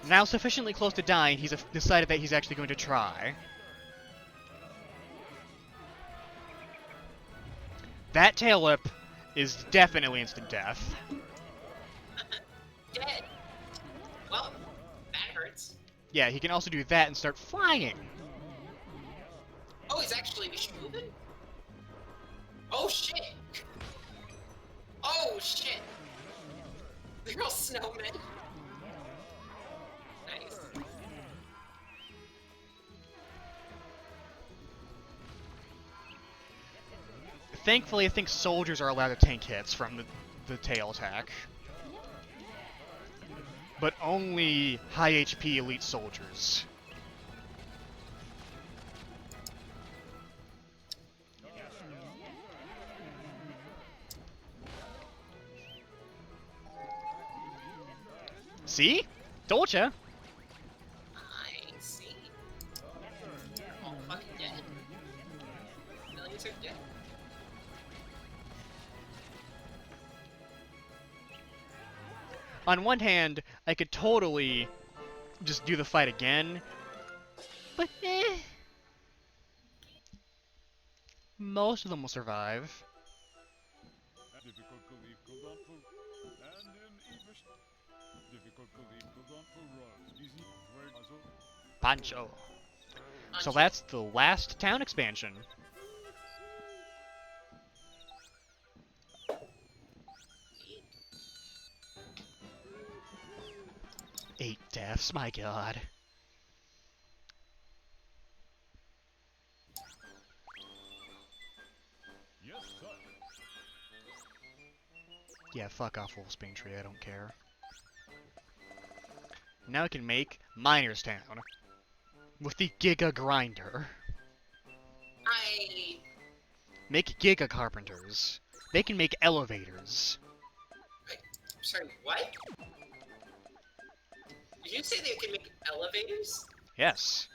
Now sufficiently close to dying, he's decided that he's actually going to try. That tail whip is definitely instant death. Dead. Well, that hurts. Yeah, he can also do that and start flying. Oh, he's actually moving? Oh, shit. Oh, shit. They're all snowmen. Nice. Thankfully, I think soldiers are allowed to tank hits from the tail attack. But only high HP elite soldiers. See? Told ya. I see. All fucking dead. Millions are dead. On one hand, I could totally just do the fight again, but most of them will survive. Pancho. So that's the last town expansion. 8 deaths, my god. Yeah, fuck off, Wolfsbane Tree, I don't care. Now I can make Miners Town with the Giga Grinder. I... Make Giga Carpenters. They can make elevators. Sorry, what? Did you say they can make elevators? Yes.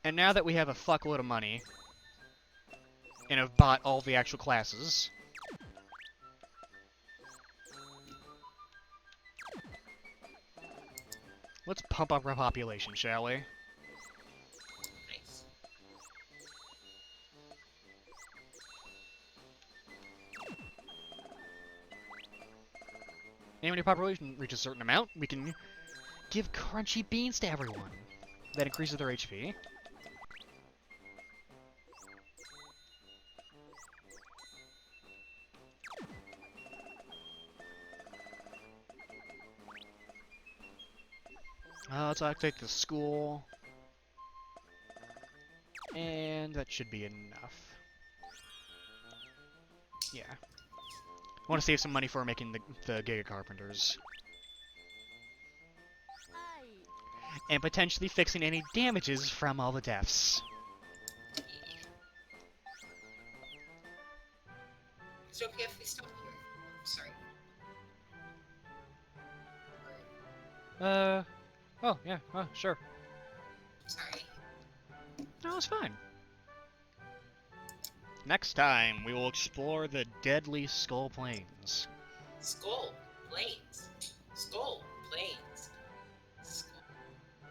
And now that we have a fuckload of money, and have bought all the actual classes, let's pump up our population, shall we? Nice. And when your population reaches a certain amount, we can give crunchy beans to everyone. That increases their HP. Let's activate the school. And that should be enough. Yeah. I want to save some money for making the Giga Carpenters. And potentially fixing any damages from all the deaths. It's okay if we stop here. Sorry. Oh, yeah, sure. Sorry. No, it's fine. Next time, we will explore the deadly Skull Plains. Skull. Planes. Skull. Planes.